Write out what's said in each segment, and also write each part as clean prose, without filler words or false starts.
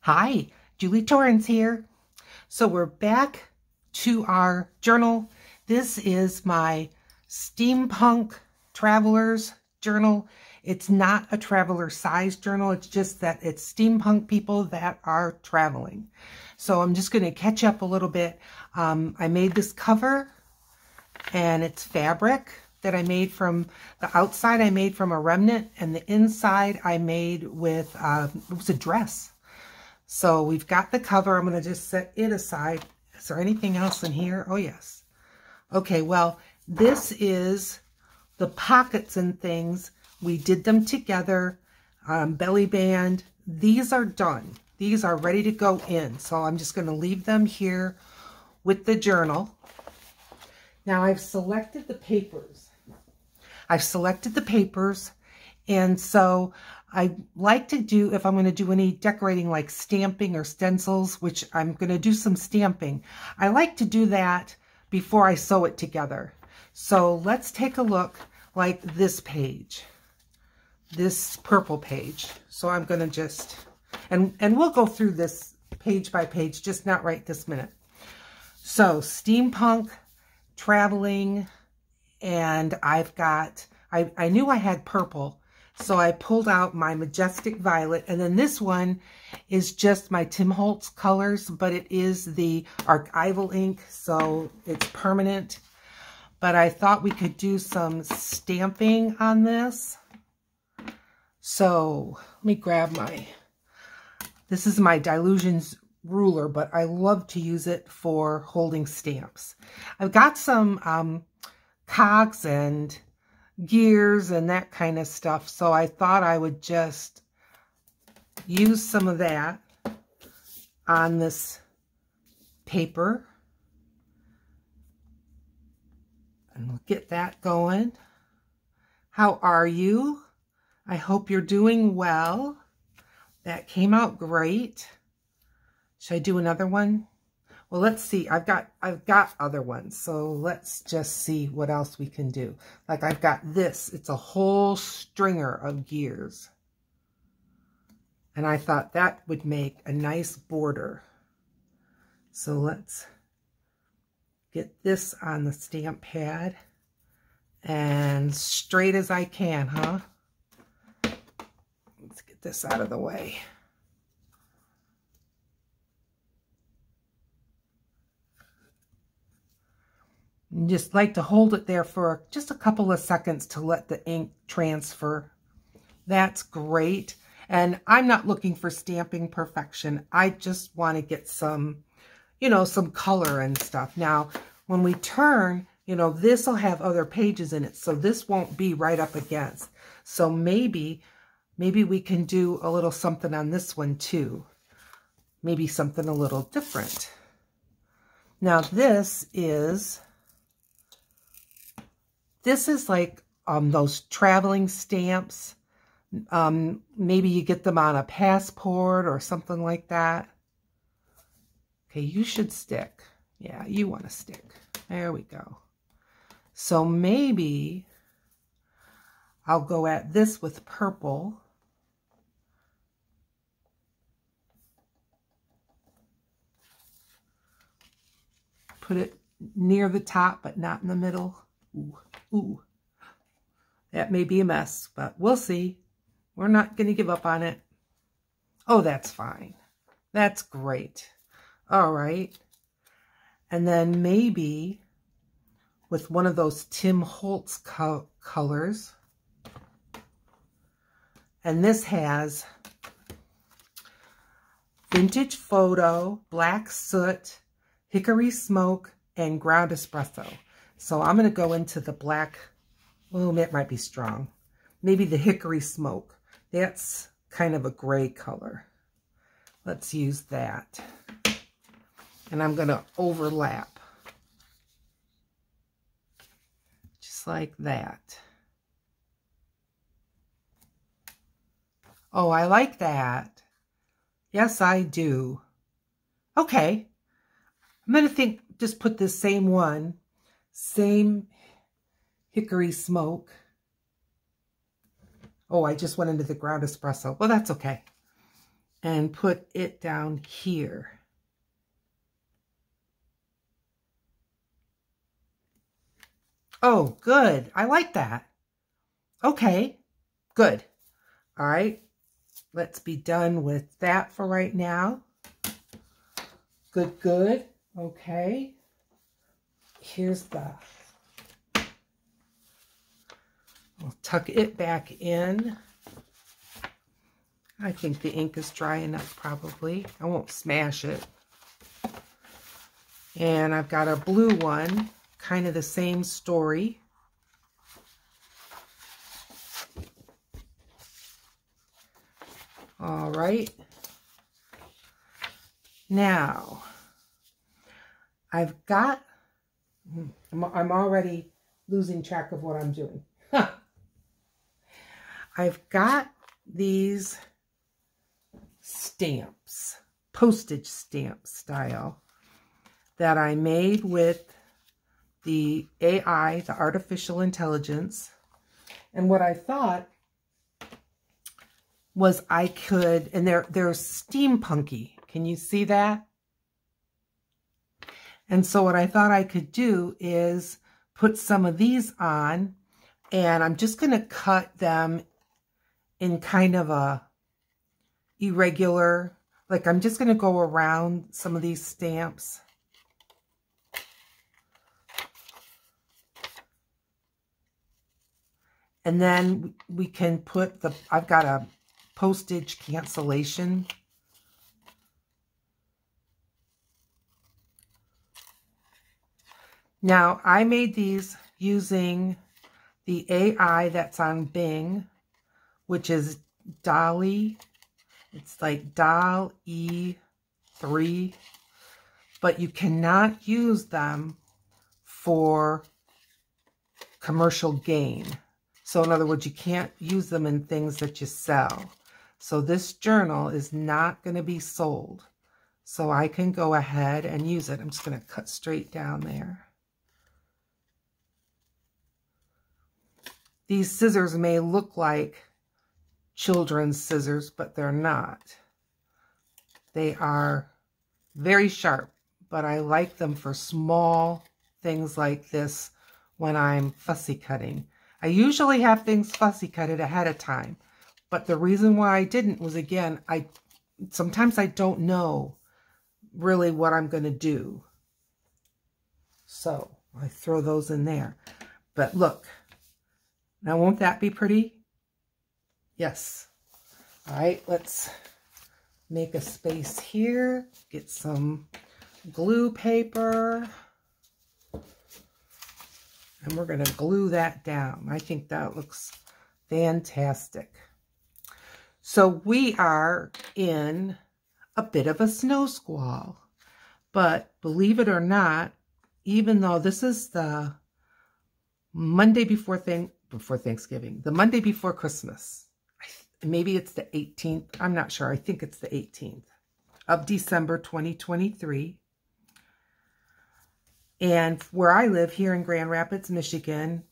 Hi, Julie Torrance here. So we're back to our journal. This is my Steampunk Travelers journal. It's not a traveler size journal. It's just that it's steampunk people that are traveling. So I'm just going to catch up a little bit. I made this cover and it's fabric that I made from the outside. I made from a remnant, and the inside I made with, it was a dress. So we've got the cover. I'm going to just set it aside. Is there anything else in here? Oh, yes. Okay, well, this is the pockets and things. We did them together. Belly band. These are done. These are ready to go in. So I'm just going to leave them here with the journal. Now I've selected the papers. And so I like to do, if I'm going to do any decorating like stamping or stencils, which I'm going to do some stamping, I like to do that before I sew it together. So let's take a look like this page, this purple page. So I'm going to just, and we'll go through this page by page, just not right this minute. So steampunk, traveling, and I've got, I knew I had purple, so I pulled out my Majestic Violet, and then this one is just my Tim Holtz colors, but it is the archival ink, so it's permanent. But I thought we could do some stamping on this. So let me grab this is my Dylusions ruler, but I love to use it for holding stamps. I've got some cogs and gears and that kind of stuff, so I thought I would just use some of that on this paper, and we'll get that going. How are you? I hope you're doing well. That came out great. Should I do another one? Well, let's see. I've got other ones. So let's just see what else we can do. Like I've got this. It's a whole stringer of gears. And I thought that would make a nice border. So let's get this on the stamp pad. And straight as I can, huh? Let's get this out of the way. You just like to hold it there for just a couple of seconds to let the ink transfer. That's great. And I'm not looking for stamping perfection. I just want to get some, some color and stuff. Now, when we turn, this will have other pages in it, so this won't be right up against. So maybe we can do a little something on this one too. Maybe something a little different. Now, this is like those traveling stamps. Maybe you get them on a passport or something like that. Okay, you should stick. Yeah, you want to stick. There we go. So maybe I'll go at this with purple. Put it near the top, but not in the middle. Ooh. Ooh, that may be a mess, but we'll see. We're not going to give up on it. Oh, that's fine. That's great. All right. And then maybe with one of those Tim Holtz colors. And this has Vintage Photo, Black Soot, Hickory Smoke, and Ground Espresso. So I'm going to go into the black. Oh, that might be strong. Maybe the Hickory Smoke. That's kind of a gray color. Let's use that. And I'm going to overlap. Just like that. Oh, I like that. Yes, I do. Okay. I'm going to just put this same one. Same Hickory Smoke. Oh, I just went into the Ground Espresso. Well, that's okay. and put it down here. Oh, good. I like that. Okay, good. All right, let's be done with that for right now. Good, good. Okay. Here's the... We'll tuck it back in. I think the ink is dry enough, probably. I won't smash it. And I've got a blue one, kind of the same story. All right. Now, I've got, I'm already losing track of what I'm doing. I've got these stamps, postage stamp style, that I made with the AI, the artificial intelligence. And what I thought was I could, and they're steampunky. Can you see that? And so what I thought I could do is put some of these on, and I'm just going to cut them in kind of a irregular, like I'm just going to go around some of these stamps. And then we can put the, I've got a postage cancellation. Now, I made these using the AI that's on Bing, which is DALL-E. It's like DALL-E 3, but you cannot use them for commercial gain. So in other words, you can't use them in things that you sell. So this journal is not going to be sold. So I can go ahead and use it. I'm just going to cut straight down there. These scissors may look like children's scissors, but they're not. They are very sharp, but I like them for small things like this when I'm fussy cutting. I usually have things fussy cutted ahead of time, but the reason why I didn't was, again, sometimes I don't know really what I'm going to do. So I throw those in there. But look, now won't that be pretty? Yes. All right, let's make a space here, get some glue paper, and we're going to glue that down. I think that looks fantastic. So we are in a bit of a snow squall, but believe it or not, even though this is the Monday before Thanksgiving, the Monday before Christmas, maybe it's the 18th, I'm not sure, I think it's the 18th of December 2023. And where I live here in Grand Rapids, Michigan,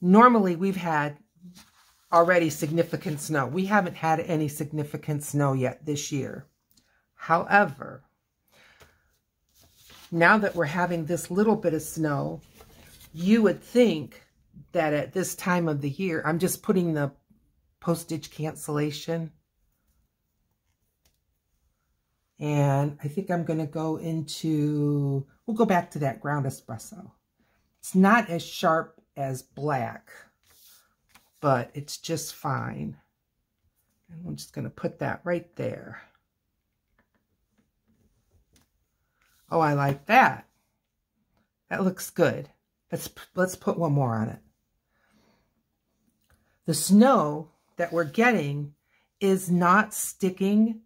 normally we've had already significant snow. We haven't had any significant snow yet this year. However, now that we're having this little bit of snow, you would think that at this time of the year, I'm just putting the postage cancellation. And I think I'm going to go into, we'll go back to that ground espresso. It's not as sharp as black, but it's just fine. And I'm just going to put that right there. Oh, I like that. That looks good. Let's put one more on it. The snow that we're getting is not sticking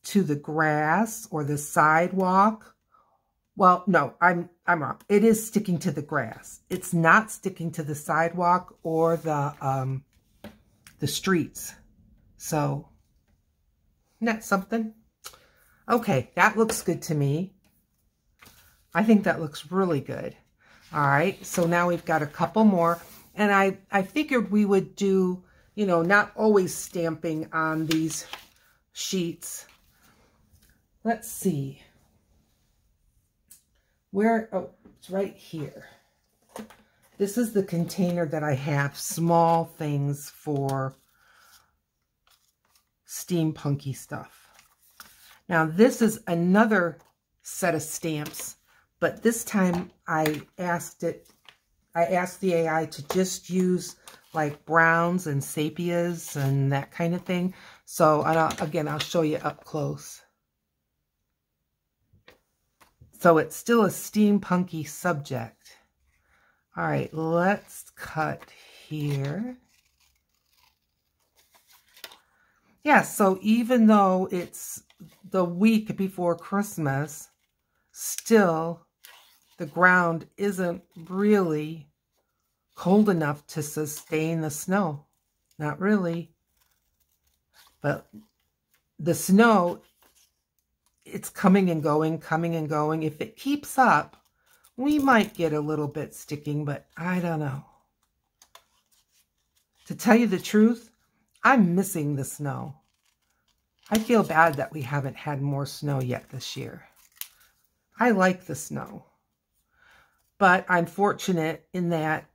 to the grass or the sidewalk. Well, no, I'm wrong. It is sticking to the grass. It's not sticking to the sidewalk or the streets. So, isn't that something? Okay, that looks good to me. I think that looks really good. All right, so now we've got a couple more. And I figured we would do, you know, not always stamping on these sheets. Let's see. Where, oh, it's right here. This is the container that I have small things for steampunky stuff. Now this is another set of stamps, but this time I asked the AI to just use like browns and sepias and that kind of thing. So again, I'll show you up close. So it's still a steampunky subject. All right, let's cut here. Yeah, so even though it's the week before Christmas, still the ground isn't really cold enough to sustain the snow. Not really. But the snow, it's coming and going, coming and going. If it keeps up, we might get a little bit sticking, but I don't know. To tell you the truth, I'm missing the snow. I feel bad that we haven't had more snow yet this year. I like the snow. But I'm fortunate in that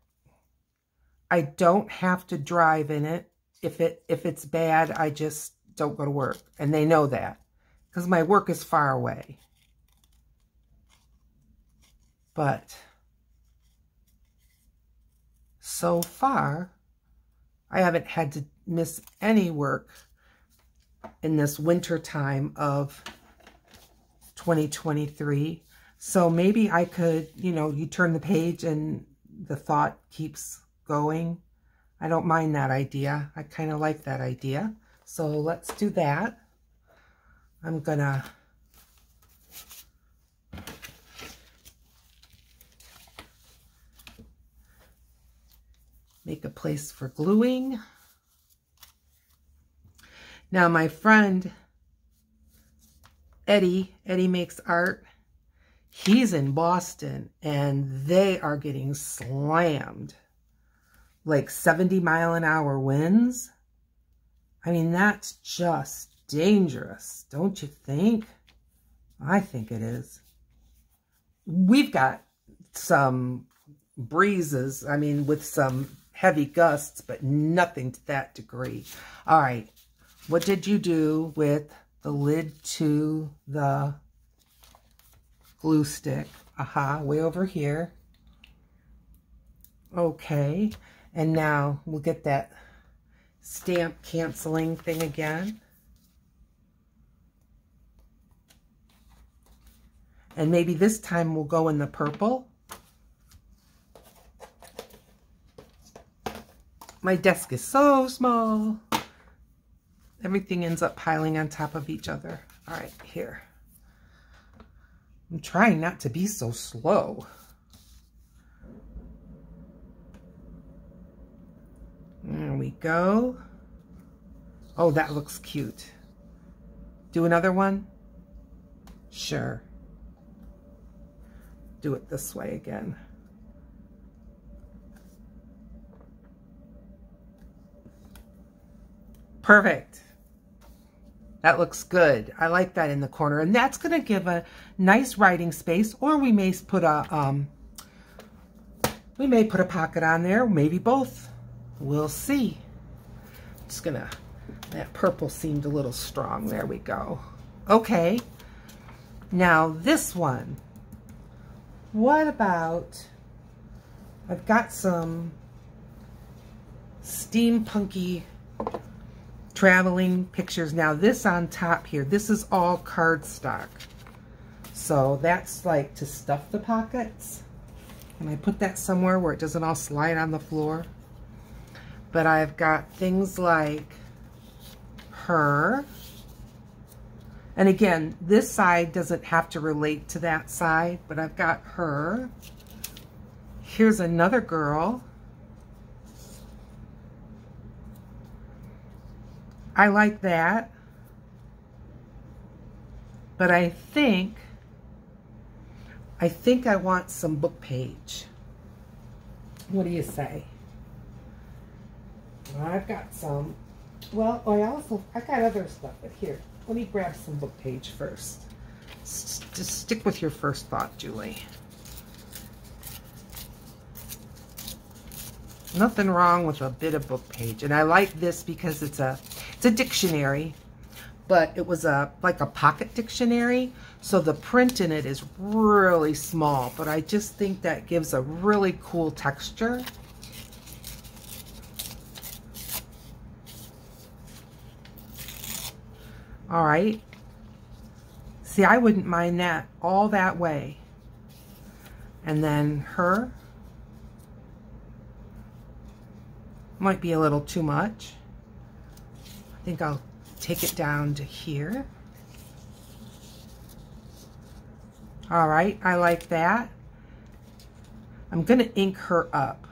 I don't have to drive in it. If it's bad, I just don't go to work. And they know that because my work is far away. But so far, I haven't had to miss any work in this winter time of 2023. So maybe I could, you turn the page and the thought keeps going. I don't mind that idea. I kind of like that idea. So let's do that. I'm gonna make a place for gluing. Now my friend Eddie makes art. He's in Boston and they are getting slammed. Like 70-mile-an-hour winds. I mean, that's just dangerous, don't you think? I think it is. We've got some breezes, I mean, with some heavy gusts, but nothing to that degree. All right, what did you do with the lid to the glue stick? Aha, way over here. Okay, and now we'll get that stamp canceling thing again. And maybe this time we'll go in the purple. My desk is so small. Everything ends up piling on top of each other. All right, here. I'm trying not to be so slow. There we go. Oh, that looks cute. Do another one? Sure. Do it this way again. Perfect. That looks good. I like that in the corner. And that's going to give a nice writing space, or we may put a pocket on there, maybe both. We'll see. Just gonna, that purple seemed a little strong. There we go. Okay. Now this one. What about, I've got some steampunky traveling pictures. Now this on top here, this is all cardstock. So that's like to stuff the pockets. And I put that somewhere where it doesn't all slide on the floor. But I've got things like her. And again, this side doesn't have to relate to that side, but I've got her. Here's another girl. I like that. But I think I want some book page. What do you say? I've got some. Well, I got other stuff, but here, let me grab some book page first. Just stick with your first thought, Julie. Nothing wrong with a bit of book page. And I like this because it's a dictionary, but it was like a pocket dictionary. So the print in it is really small, but I just think that gives a really cool texture. All right. See, I wouldn't mind that all that way. And then her. Might be a little too much. I think I'll take it down to here. All right, I like that. I'm going to ink her up,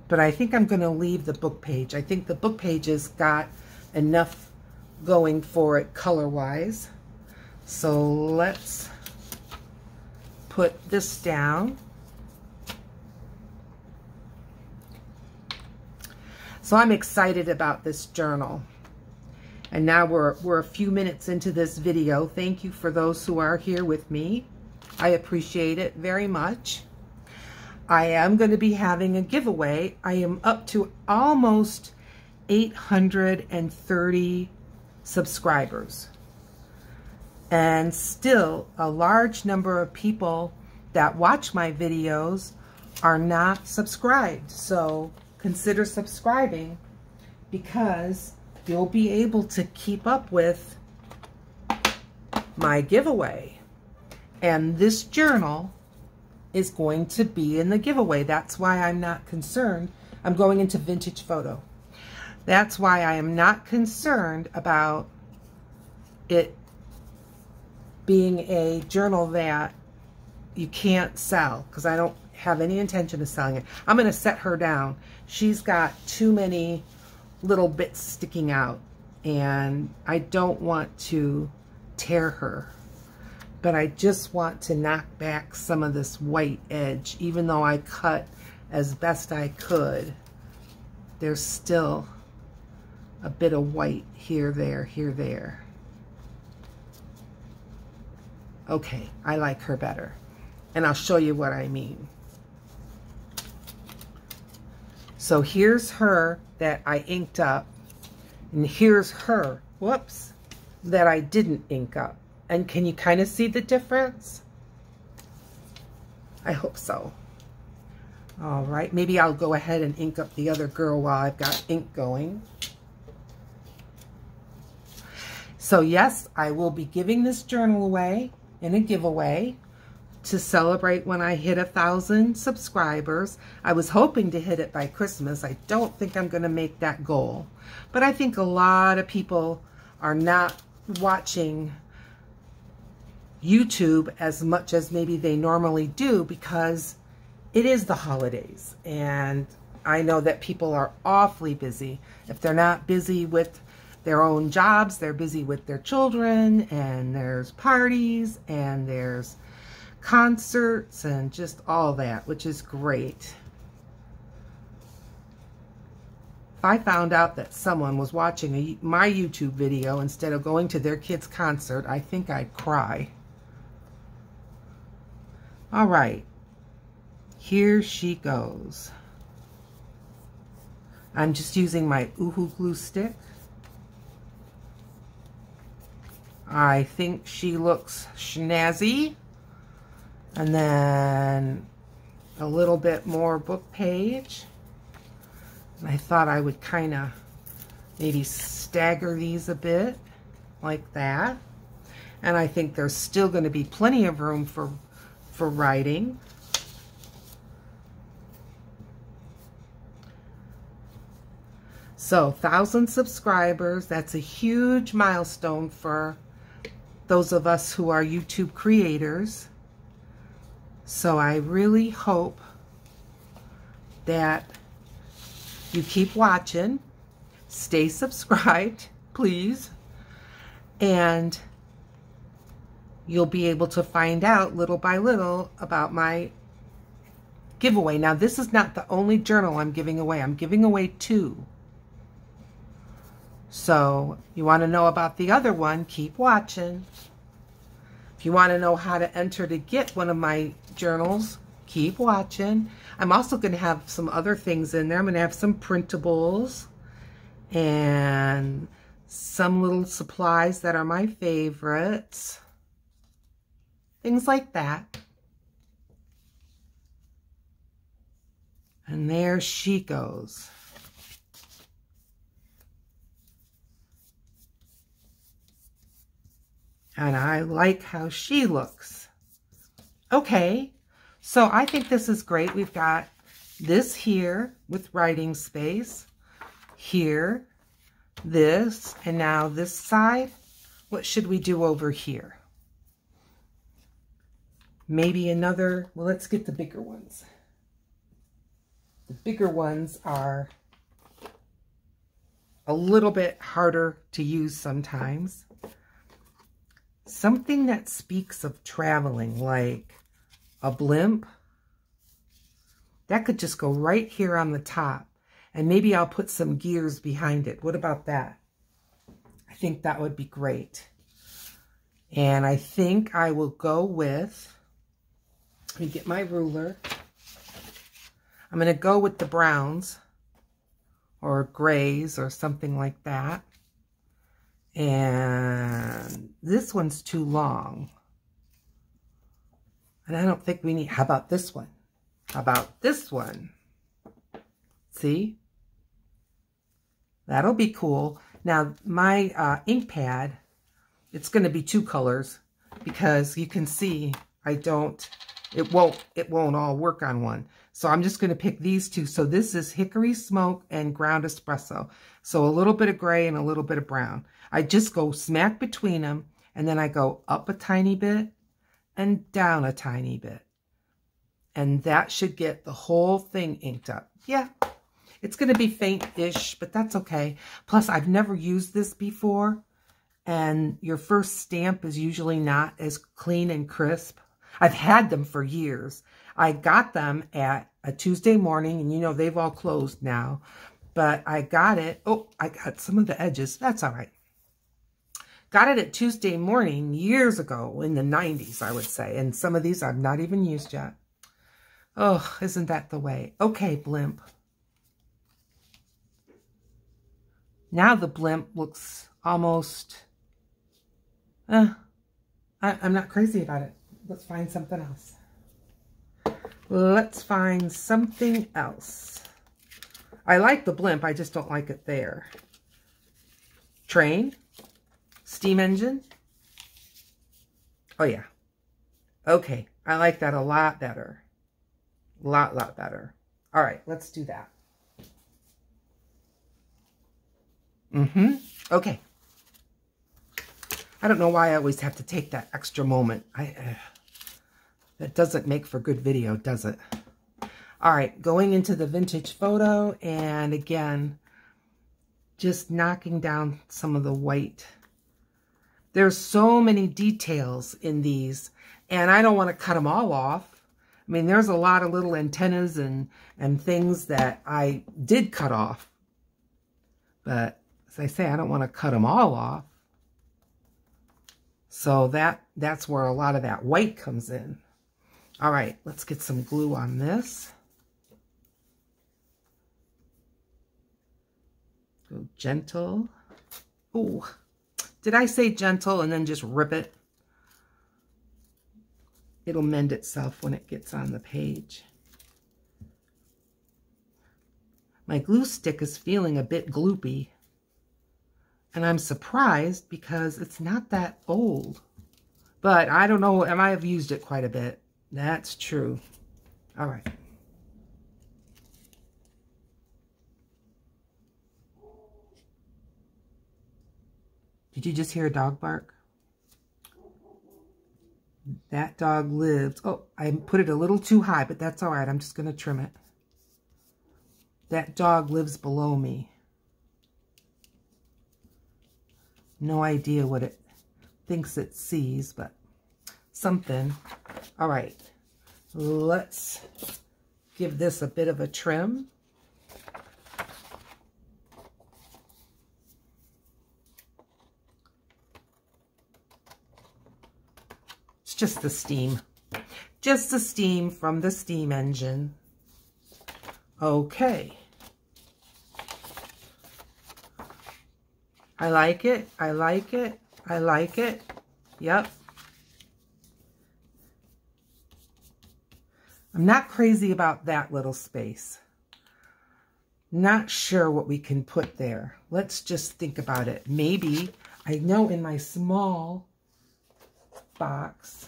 but I think I'm going to leave the book page. I think the book page has got enough going for it color-wise. So let's put this down. So I'm excited about this journal. And now we're a few minutes into this video. Thank you for those who are here with me. I appreciate it very much. I am going to be having a giveaway. I am up to almost 830 subscribers. And still a large number of people that watch my videos are not subscribed. So consider subscribing, because you'll be able to keep up with my giveaway. And this journal is going to be in the giveaway. That's why I'm not concerned. I'm going into vintage photo. That's why I am not concerned about it being a journal that you can't sell, because I don't have any intention of selling it. I'm going to set her down. She's got too many little bits sticking out, and I don't want to tear her, but I just want to knock back some of this white edge. Even though I cut as best I could, there's still a bit of white here, there. Okay, I like her better, and I'll show you what I mean. So here's her that I inked up, and here's her, whoops, that I didn't ink up. And can you kind of see the difference? I hope so. All right, maybe I'll go ahead and ink up the other girl while I've got ink going. So yes, I will be giving this journal away in a giveaway to celebrate when I hit 1,000 subscribers. I was hoping to hit it by Christmas. I don't think I'm going to make that goal, but I think a lot of people are not watching YouTube as much as maybe they normally do, because it is the holidays, and I know that people are awfully busy. If they're not busy with their own jobs, they're busy with their children, and there's parties, and there's concerts, and just all that, which is great. If I found out that someone was watching my YouTube video instead of going to their kid's concert, I think I'd cry. All right, here she goes. I'm just using my Uhu glue stick. I think she looks snazzy. And then a little bit more book page. And I thought I would kind of maybe stagger these a bit like that. And I think there's still going to be plenty of room for writing. So 1,000 subscribers, that's a huge milestone for those of us who are YouTube creators. So I really hope that you keep watching, stay subscribed, please, and you'll be able to find out little by little about my giveaway. Now, this is not the only journal I'm giving away. I'm giving away 2. So you want to know about the other one, keep watching. If you want to know how to enter to get one of my journals, keep watching. I'm also going to have some other things in there. I'm going to have some printables and some little supplies that are my favorites. Things like that. And there she goes. And I like how she looks. Okay, so I think this is great. We've got this here with writing space. Here, this, and now this side. What should we do over here? Maybe another, well, let's get the bigger ones. The bigger ones are a little bit harder to use sometimes. Something that speaks of traveling, like a blimp, that could just go right here on the top. And maybe I'll put some gears behind it. What about that? I think that would be great. And I think I will go with, let me get my ruler. I'm going to go with the browns or grays or something like that. And this one's too long. And I don't think we need, how about this one? How about this one? See? That'll be cool. Now, my ink pad, it's going to be 2 colors because you can see it won't all work on one. So I'm just going to pick these 2. So this is Hickory Smoke and Ground Espresso. So a little bit of gray and a little bit of brown. I just go smack between them, and then I go up a tiny bit and down a tiny bit. And that should get the whole thing inked up. Yeah, it's going to be faint-ish, but that's okay. Plus, I've never used this before, and your first stamp is usually not as clean and crisp. I've had them for years. I got them at a Tuesday morning, and you know they've all closed now. But I got it. Oh, I got some of the edges. That's all right. Got it at Tuesday morning years ago in the 90s, I would say. And some of these I've not even used yet. Oh, isn't that the way? Okay, blimp. Now the blimp looks almost... I'm not crazy about it. Let's find something else. Let's find something else. I like the blimp. I just don't like it there. Train. Steam engine. Oh, yeah. Okay. I like that a lot better. A lot better. All right. Let's do that. Okay. I don't know why I always have to take that extra moment. That doesn't make for good video, does it? All right, going into the vintage photo, and again, just knocking down some of the white. There's so many details in these, and I don't want to cut them all off. I mean, there's a lot of little antennas and things that I did cut off. But as I say, I don't want to cut them all off. So that's where a lot of that white comes in. All right, let's get some glue on this. Go gentle. Ooh, did I say gentle and then just rip it? It'll mend itself when it gets on the page. My glue stick is feeling a bit gloopy. And I'm surprised because it's not that old. But I don't know, I might have used it quite a bit. That's true. All right. Did you just hear a dog bark? That dog lived. Oh, I put it a little too high, but that's all right. I'm just going to trim it. That dog lives below me. No idea what it thinks it sees, but something. All right. Let's give this a bit of a trim. It's just the steam. Just the steam from the steam engine. Okay. I like it. I like it. I like it. Yep. I'm not crazy about that little space. Not sure what we can put there. Let's just think about it. Maybe, I know in my small box,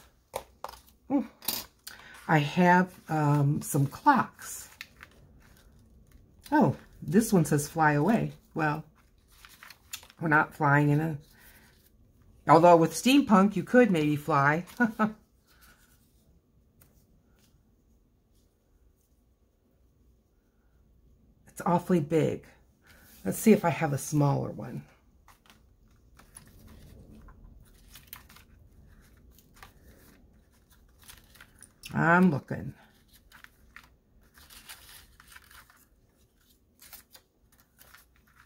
I have some clocks. Oh, this one says fly away. Well, we're not flying in a... Although with steampunk, you could maybe fly. It's awfully big. Let's see if I have a smaller one. I'm looking.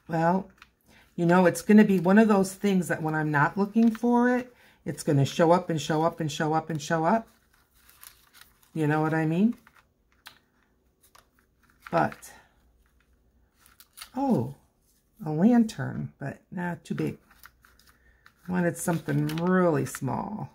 Well, you know, it's going to be one of those things that when I'm not looking for it, it's going to show up and show up and show up and show up. You know what I mean? But, oh, a lantern, but not too big. I wanted something really small.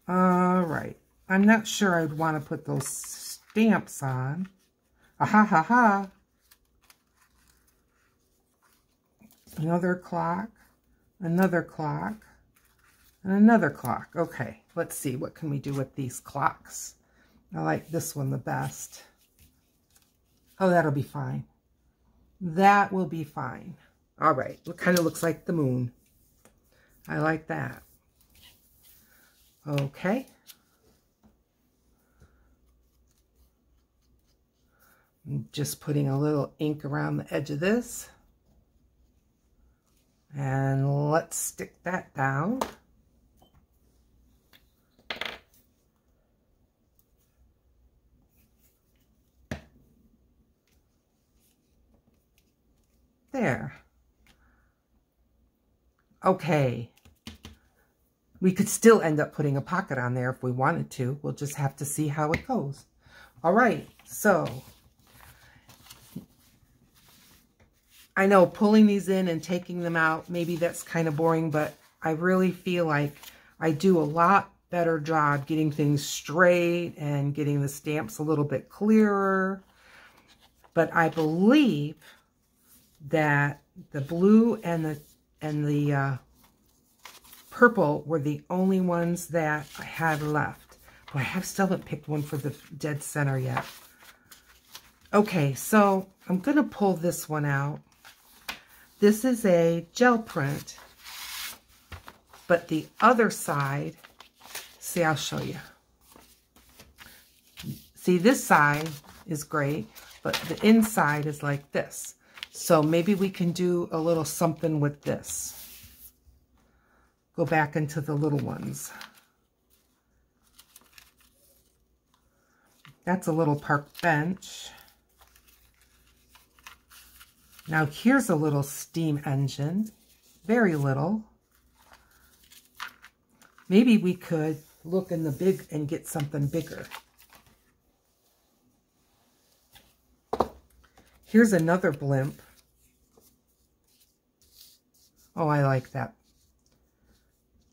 All right. I'm not sure I'd want to put those stamps on. Ha ha ha. Another clock, another clock, and another clock. Okay, let's see. What can we do with these clocks? I like this one the best. Oh, that'll be fine. That will be fine. All right. It kind of looks like the moon. I like that. Okay. I'm just putting a little ink around the edge of this. And let's stick that down. There. Okay. We could still end up putting a pocket on there if we wanted to. We'll just have to see how it goes. All right, so I know pulling these in and taking them out, maybe that's kind of boring, but I really feel like I do a lot better job getting things straight and getting the stamps a little bit clearer. But I believe that the blue and the purple were the only ones that I had left. But I still haven't picked one for the dead center yet. Okay, so I'm going to pull this one out. This is a gel print. But the other side, see, I'll show you. See, this side is great, but the inside is like this. So maybe we can do a little something with this. Go back into the little ones. That's a little park bench. Now here's a little steam engine. Very little. Maybe we could look in the big and get something bigger. Here's another blimp. Oh, I like that.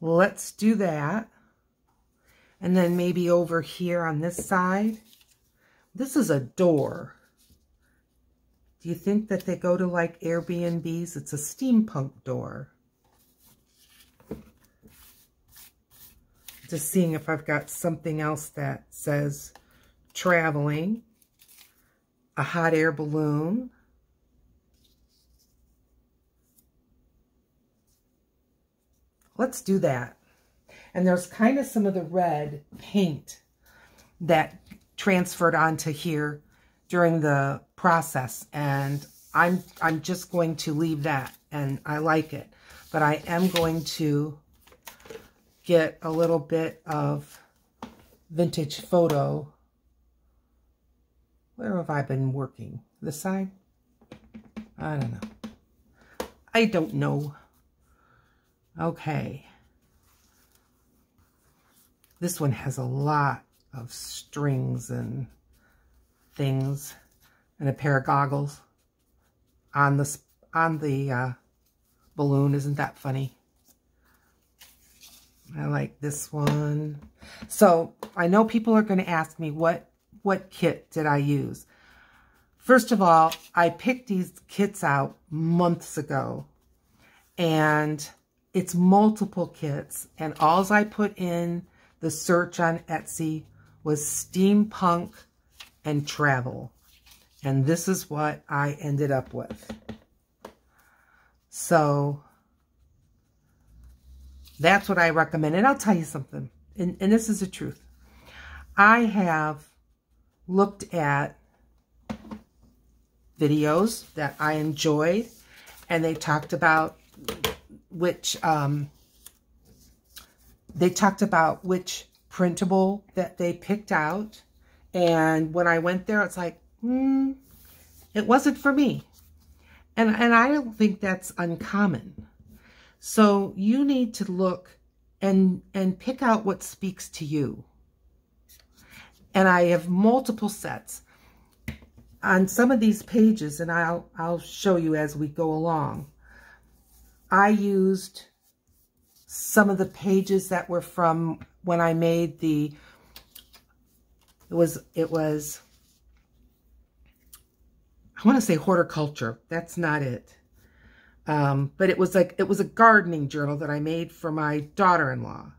Let's do that. And then maybe over here on this side. This is a door. Do you think that they go to like Airbnbs? It's a steampunk door. Just seeing if I've got something else that says traveling. A hot air balloon. Let's do that. And there's kind of some of the red paint that transferred onto here during the process. And I'm just going to leave that. And I like it. But I am going to get a little bit of vintage photo. Where have I been working? This side? I don't know. I don't know. Okay. This one has a lot of strings and things, and a pair of goggles on the balloon. Isn't that funny? I like this one. So I know people are going to ask me what kit did I use. First of all, I picked these kits out months ago, and it's multiple kits, and all I put in the search on Etsy was steampunk and travel, and this is what I ended up with. So that's what I recommend. And I'll tell you something, and this is the truth. I have looked at videos that I enjoyed, and they talked about which printable that they picked out. And when I went there, it's like, it wasn't for me. And I don't think that's uncommon. So you need to look and pick out what speaks to you. And I have multiple sets on some of these pages, and I'll show you as we go along. I used some of the pages that were from when I made the, it was I want to say horticulture. That's not it. But it was a gardening journal that I made for my daughter-in-law.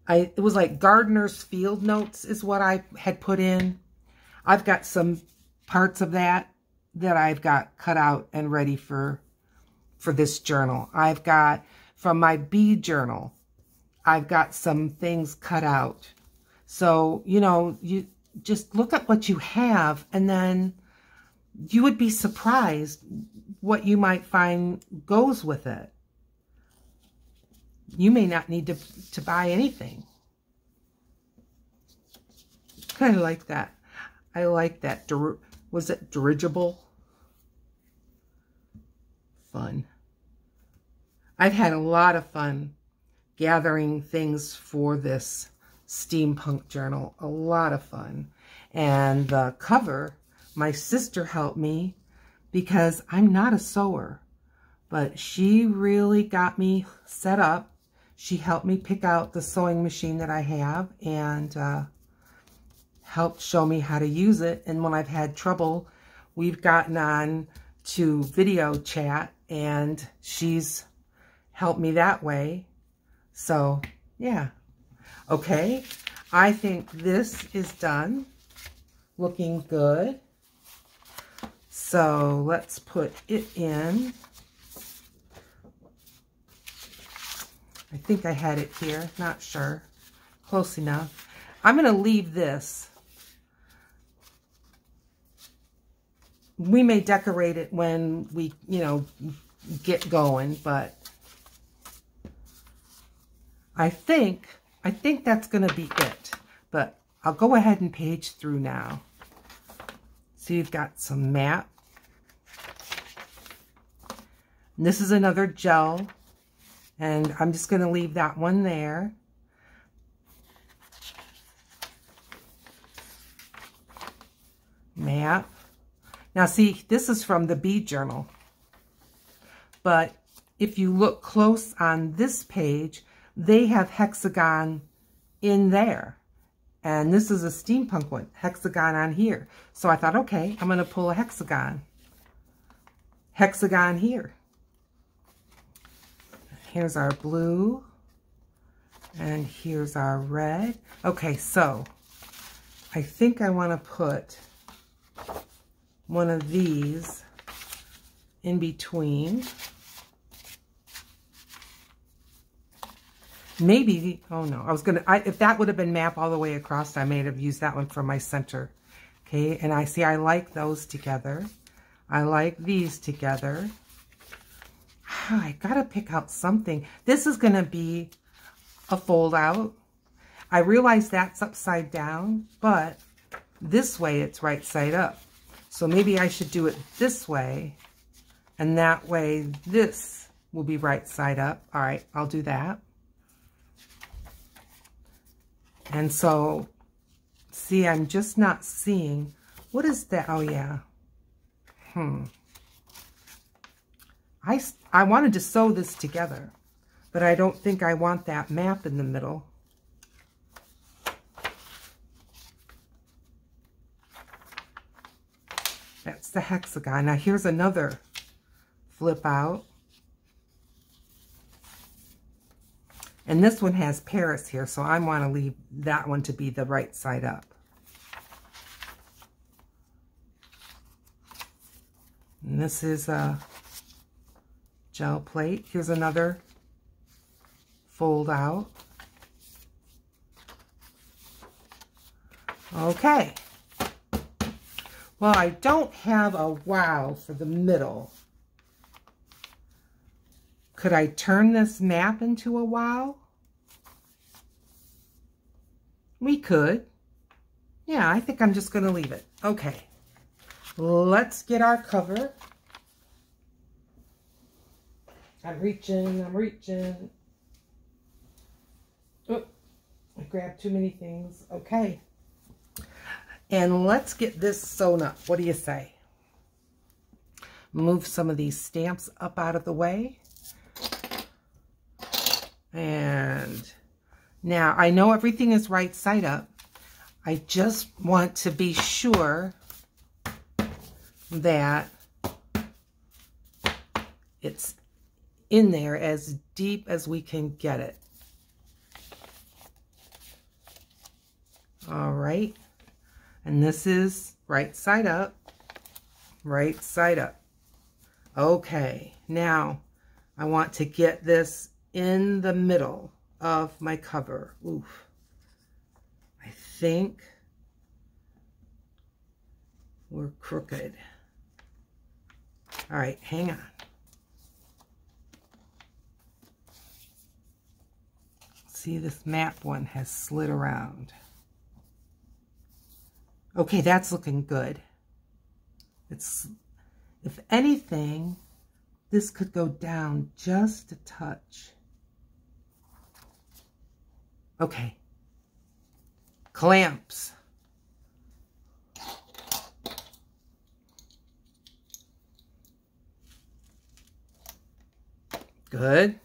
It was like gardener's field notes is what I had put in. I've got some parts of that I've got cut out and ready for this journal. I've got from my bead journal, I've got some things cut out. So, you know, you just look at what you have, and then you would be surprised what you might find goes with it. You may not need to buy anything. I like that. I like that. Was it dirigible? Fun. I've had a lot of fun gathering things for this steampunk journal. A lot of fun. And the cover, my sister helped me because I'm not a sewer, but she really got me set up. She helped me pick out the sewing machine that I have, and helped show me how to use it. And when I've had trouble, we've gotten on to video chat, and she's helped me that way. So yeah. Okay, I think this is done. Looking good. So let's put it in. I think I had it here, not sure. Close enough. I'm going to leave this. We may decorate it when we, you know, get going, but I think that's going to be it. But I'll go ahead and page through now. So you've got some map. And this is another gel, and I'm just going to leave that one there. Map. Now see, this is from the bead journal, but if you look close on this page, they have hexagon in there. And this is a steampunk one, hexagon on here. So I thought, okay, I'm going to pull a hexagon. Hexagon here. Here's our blue. And here's our red. Okay, so I think I want to put one of these in between. Maybe, oh no, I was going to, if that would have been map all the way across, I may have used that one for my center. Okay, and I see I like those together. I like these together. I gotta pick out something. This is going to be a fold out. I realize that's upside down, but this way it's right side up. So maybe I should do it this way And that way this will be right side up. All right, I'll do that. And so, see, I'm just not seeing. What is that? Oh, yeah. I wanted to sew this together, but I don't think I want that map in the middle. That's the hexagon. Now here's another flip out. And this one has Paris here, so I want to leave that one to be the right side up. And this is a gel plate. Here's another fold out. Okay. Well, I don't have a wow for the middle. Could I turn this map into a wow? We could. Yeah, I think I'm just going to leave it. Okay. Let's get our cover. I'm reaching. Oh, I grabbed too many things. Okay. And let's get this sewn up. What do you say? Move some of these stamps up out of the way. And now I know everything is right side up. I just want to be sure that it's in there as deep as we can get it. All right. And this is right side up, right side up. Okay, now I want to get this in the middle of my cover. Oof. I think we're crooked. All right, hang on. See, this map one has slid around. Okay, that's looking good. It's, if anything, this could go down just a touch. Okay. Clamps. Good.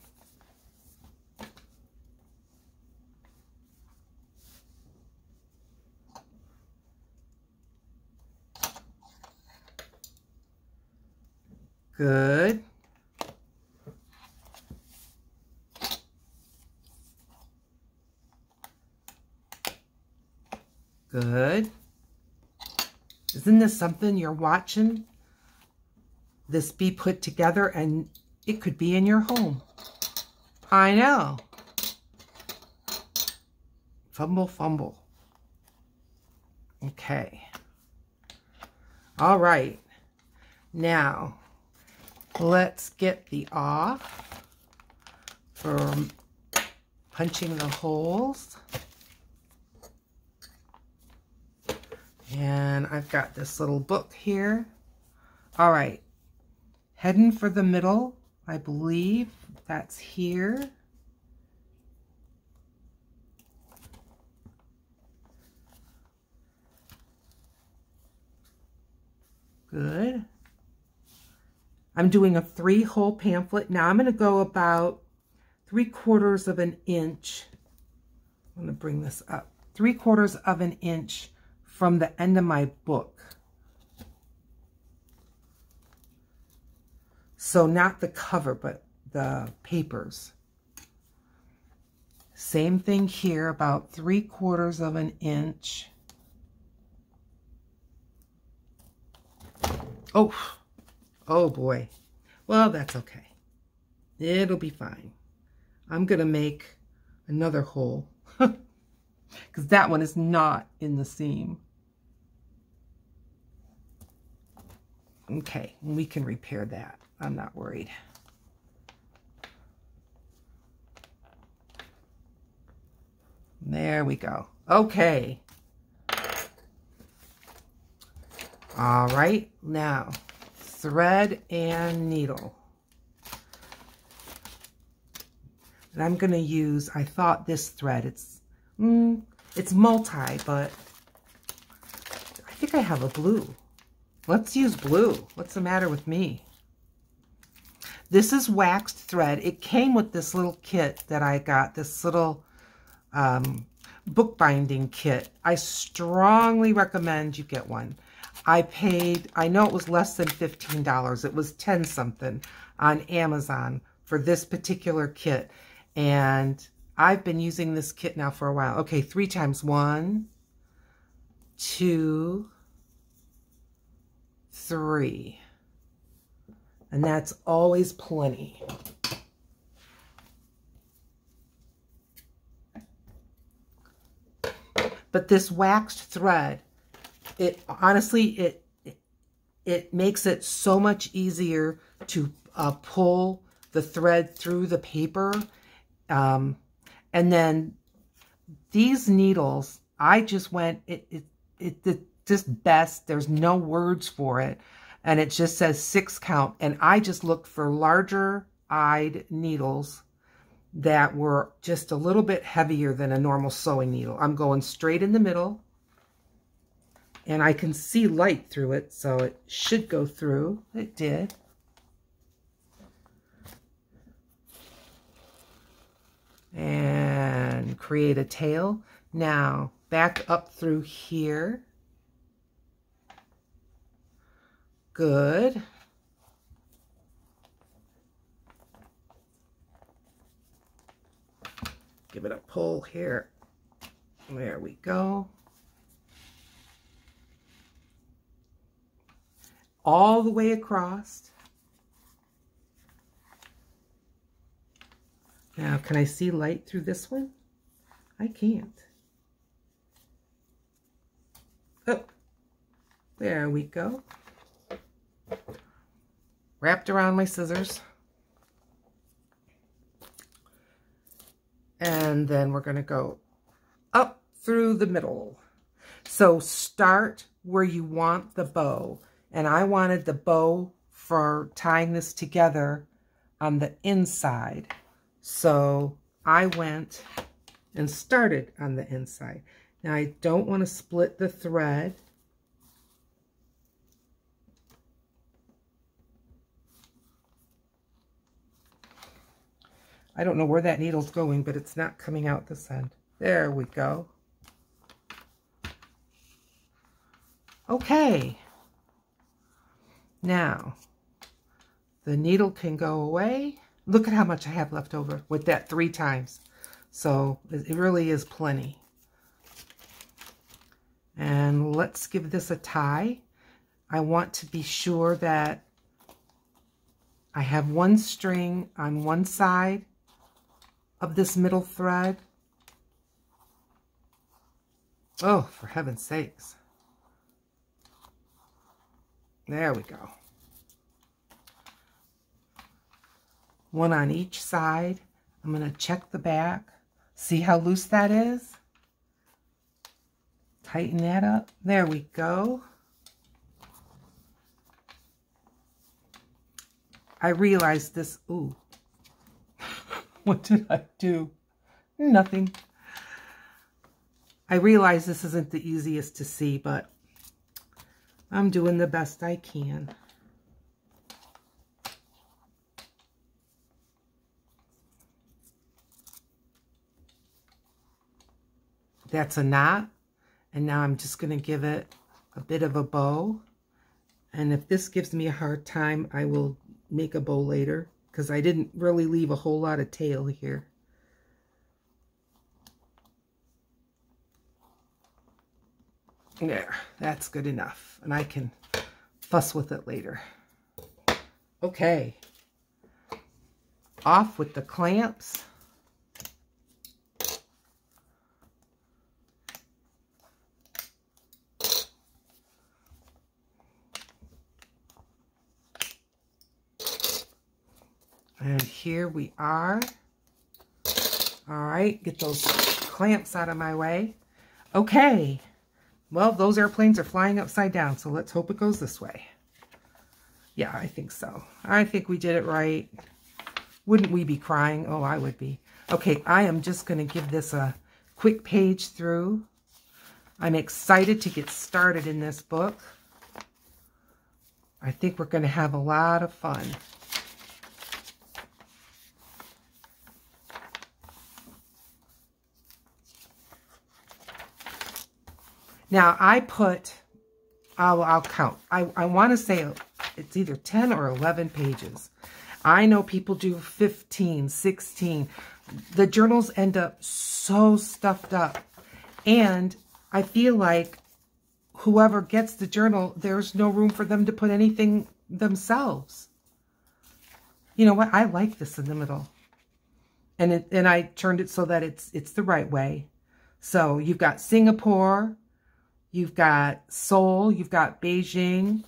Good. Good. Isn't this something you're watching? This be put together and it could be in your home. I know. Fumble, fumble. Okay. All right. Now, let's get the off for punching the holes. And I've got this little book here. All right. Heading for the middle, I believe that's here. Good. I'm doing a 3-hole pamphlet. Now I'm going to go about 3/4 of an inch. I'm going to bring this up. 3/4 of an inch from the end of my book. So not the cover, but the papers. Same thing here, about 3/4 of an inch. Oh boy. Well, that's okay. It'll be fine. I'm going to make another hole because that one is not in the seam. Okay, we can repair that. I'm not worried. There we go. Okay. All right, now thread and needle. And I'm going to use, I thought this thread, it's multi, but I think I have a blue. Let's use blue. What's the matter with me? This is waxed thread. It came with this little kit that I got, this little bookbinding kit. I strongly recommend you get one. I paid, I know it was less than $15. It was 10 something on Amazon for this particular kit. And I've been using this kit now for a while. Okay, 3 times. 1, 2, 3. And that's always plenty. But this waxed thread, it honestly, it makes it so much easier to pull the thread through the paper. And then these needles, I just went, it's just best. There's no words for it. And it just says 6 count. And I just looked for larger-eyed needles that were just a little bit heavier than a normal sewing needle. I'm going straight in the middle. And I can see light through it, so it should go through. It did. And create a tail. Now, back up through here. Good. Give it a pull here. There we go. All the way across. Now, can I see light through this one? I can't. Oh, there we go. Wrapped around my scissors. And then we're going to go up through the middle. So start where you want the bow. And I wanted the bow for tying this together on the inside. So I went and started on the inside. Now I don't want to split the thread. I don't know where that needle's going, but it's not coming out this end. There we go. Okay. Now, the needle can go away. Look at how much I have left over with that 3 times. So it really is plenty. And let's give this a tie. I want to be sure that I have 1 string on one side of this middle thread. Oh, for heaven's sakes. There we go. 1 on each side. I'm going to check the back. See how loose that is? Tighten that up. There we go. I realized this. Ooh. What did I do? Nothing. I realize this isn't the easiest to see, but I'm doing the best I can. That's a knot. And now I'm just going to give it a bit of a bow. And if this gives me a hard time, I will make a bow later, because I didn't really leave a whole lot of tail here. There, that's good enough. And I can fuss with it later. Okay. Off with the clamps. And here we are. All right, get those clamps out of my way. Okay. Well, those airplanes are flying upside down, so let's hope it goes this way. Yeah, I think so. I think we did it right. Wouldn't we be crying? Oh, I would be. Okay, I am just going to give this a quick page through. I'm excited to get started in this book. I think we're going to have a lot of fun. Now, I put, I'll count. I want to say it's either 10 or 11 pages. I know people do 15, 16. The journals end up so stuffed up. And I feel like whoever gets the journal, there's no room for them to put anything themselves. You know what? I like this in the middle. And I turned it so that it's the right way. So you've got Singapore, you've got Seoul, you've got Beijing.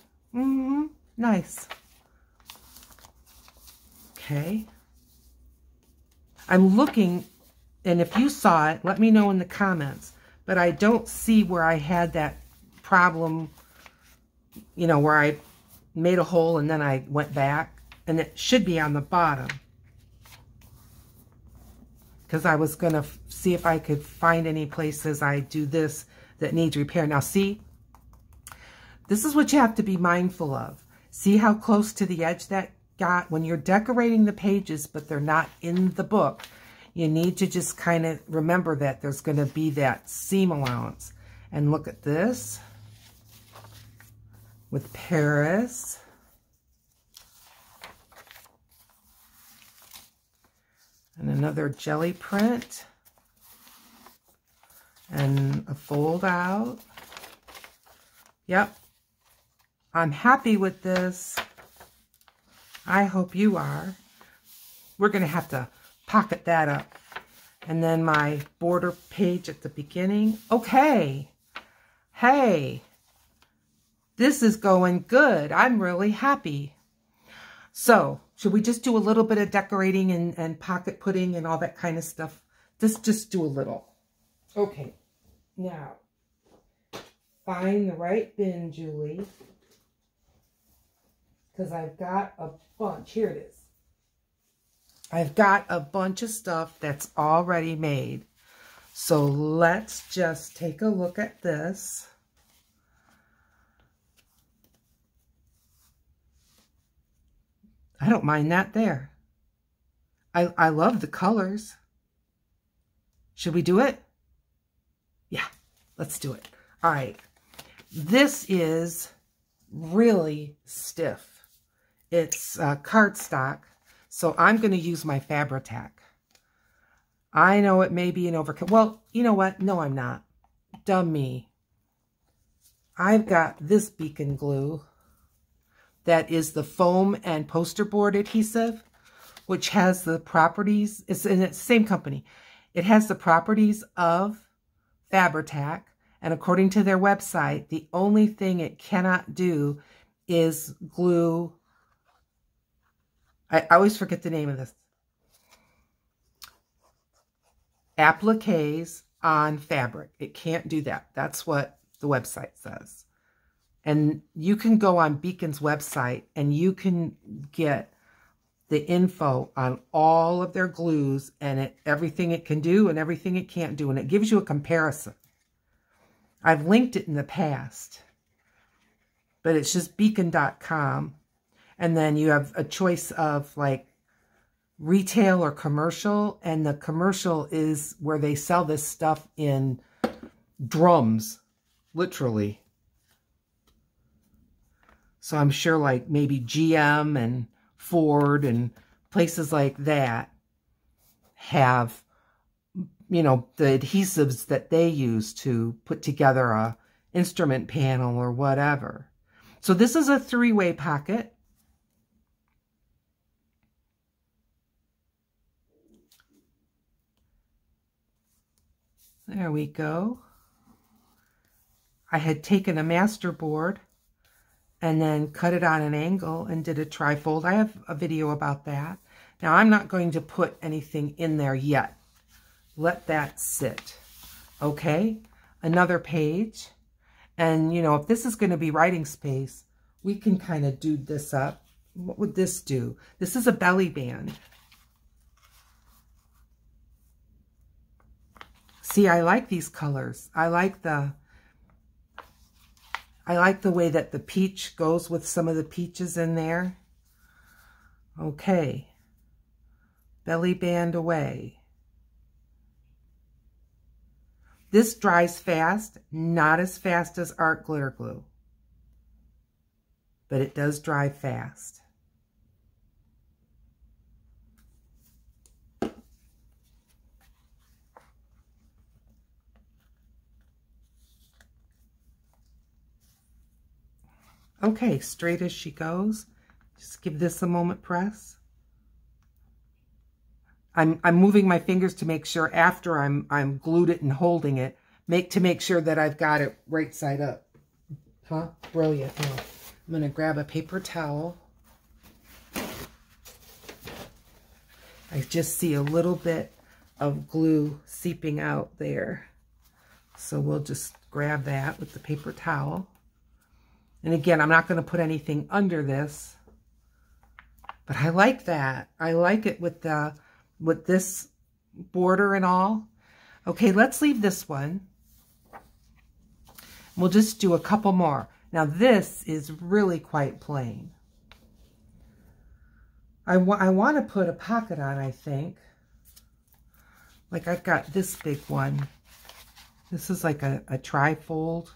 Nice. Okay. I'm looking, and if you saw it, let me know in the comments. But I don't see where I had that problem, you know, where I made a hole and then I went back. And it should be on the bottom. Because I was going to see if I could find any places I do this that needs repair. Now see, this is what you have to be mindful of. See how close to the edge that got? When you're decorating the pages, but they're not in the book, you need to just kind of remember that there's going to be that seam allowance. And look at this with Paris. And another jelly print. And a fold out. Yep. I'm happy with this. I hope you are. We're going to have to pocket that up. And then my border page at the beginning. Okay. Hey. This is going good. I'm really happy. So, should we just do a little bit of decorating and pocket putting and all that kind of stuff? Just do a little. Okay. Now, find the right bin, Julie. Because I've got a bunch. Here it is. I've got a bunch of stuff that's already made. So let's just take a look at this. I don't mind that there. I love the colors. Should we do it? Yeah, let's do it. All right. This is really stiff. It's cardstock, so I'm going to use my Fabri-Tac. I know it may be an overkill. Well, you know what? No, I'm not. Dumb me. I've got this Beacon glue that is the foam and poster board adhesive, which has the properties, it's in the same company. It has the properties of Fabri-Tac, and according to their website, the only thing it cannot do is glue. I always forget the name of this. Appliques on fabric. It can't do that. That's what the website says. And you can go on Beacon's website and you can get the info on all of their glues and everything it can do and everything it can't do. And it gives you a comparison. I've linked it in the past, but it's just beacon.com. And then you have a choice of like retail or commercial. And the commercial is where they sell this stuff in drums, literally. So I'm sure like maybe GM and Ford and places like that have, you know, the adhesives that they use to put together a instrument panel or whatever. So this is a three-way pocket. There we go. I had taken a master board and then cut it on an angle and did a trifold. I have a video about that. Now, I'm not going to put anything in there yet. Let that sit. Okay, another page. And, you know, if this is going to be writing space, we can kind of do this up. What would this do? This is a belly band. See, I like these colors. I like the way that the peach goes with some of the peaches in there. Okay. Belly band away. This dries fast, not as fast as Art Glitter Glue, but it does dry fast. Okay, straight as she goes. Just give this a moment press. I'm moving my fingers to make sure after I'm glued it and holding it, to make sure that I've got it right side up. Huh? Brilliant. Oh, I'm going to grab a paper towel. I just see a little bit of glue seeping out there. So we'll just grab that with the paper towel. And again, I'm not going to put anything under this, but I like that. I like it with this border and all. Okay, let's leave this one. We'll just do a couple more. Now this is really quite plain. I want to put a pocket on, I think. Like I've got this big one. This is like a tri-fold.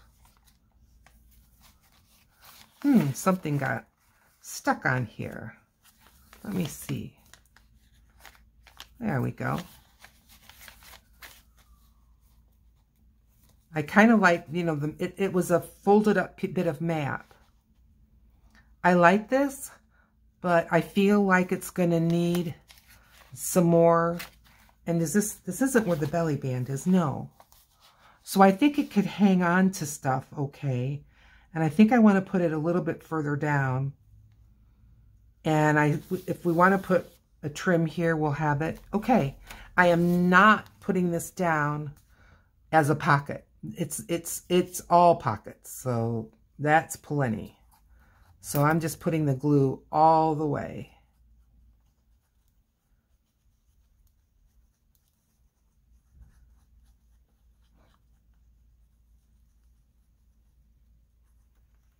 Something got stuck on here. Let me see. There we go. I kind of like, you know, it was a folded up bit of map. I like this, but I feel like it's going to need some more. And this isn't where the belly band is, no. So I think it could hang on to stuff okay. And I think I want to put it a little bit further down. And if we want to put a trim here, we'll have it. Okay, I am not putting this down as a pocket. It's all pockets, so that's plenty. So I'm just putting the glue all the way.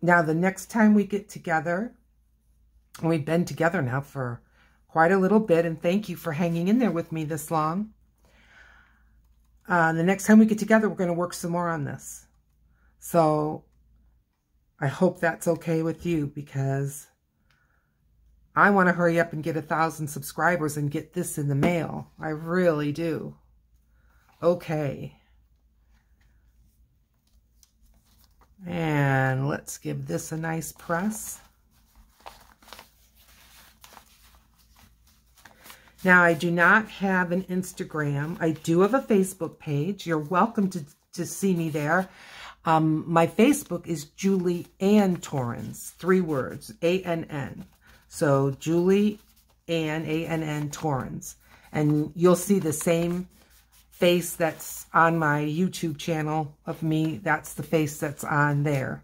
Now, the next time we get together, and we've been together now for quite a little bit, and thank you for hanging in there with me this long. The next time we get together, we're going to work some more on this. So I hope that's okay with you, because I want to hurry up and get 1,000 subscribers and get this in the mail. I really do. Okay. And let's give this a nice press. Now, I do not have an Instagram. I do have a Facebook page. You're welcome to see me there. My Facebook is Julie Ann Torrens, 3 words, A-N-N. So Julie Ann, A-N-N Torrens. And you'll see the same face that's on my YouTube channel of me. That's the face that's on there.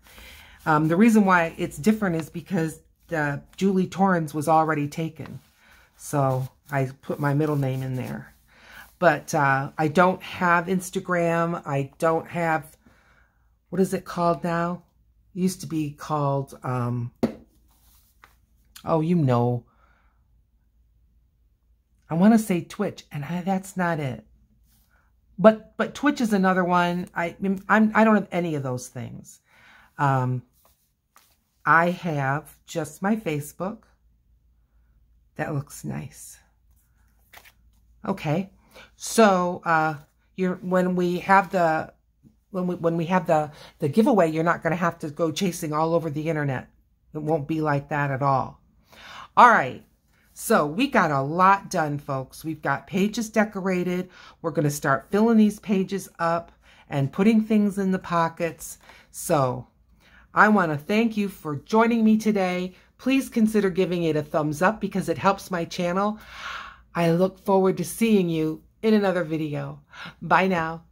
The reason why it's different is because the Julie Torrens was already taken. So I put my middle name in there. But I don't have Instagram. I don't have, what is it called now? It used to be called, oh, you know. I want to say Twitch, and that's not it. But Twitch is another one. I don't have any of those things. I have just my Facebook. That looks nice. Okay, so when we have the giveaway, you're not going to have to go chasing all over the internet. It won't be like that at all. All right. So we got a lot done, folks. We've got pages decorated. We're going to start filling these pages up and putting things in the pockets. So I want to thank you for joining me today. Please consider giving it a thumbs up because it helps my channel. I look forward to seeing you in another video. Bye now.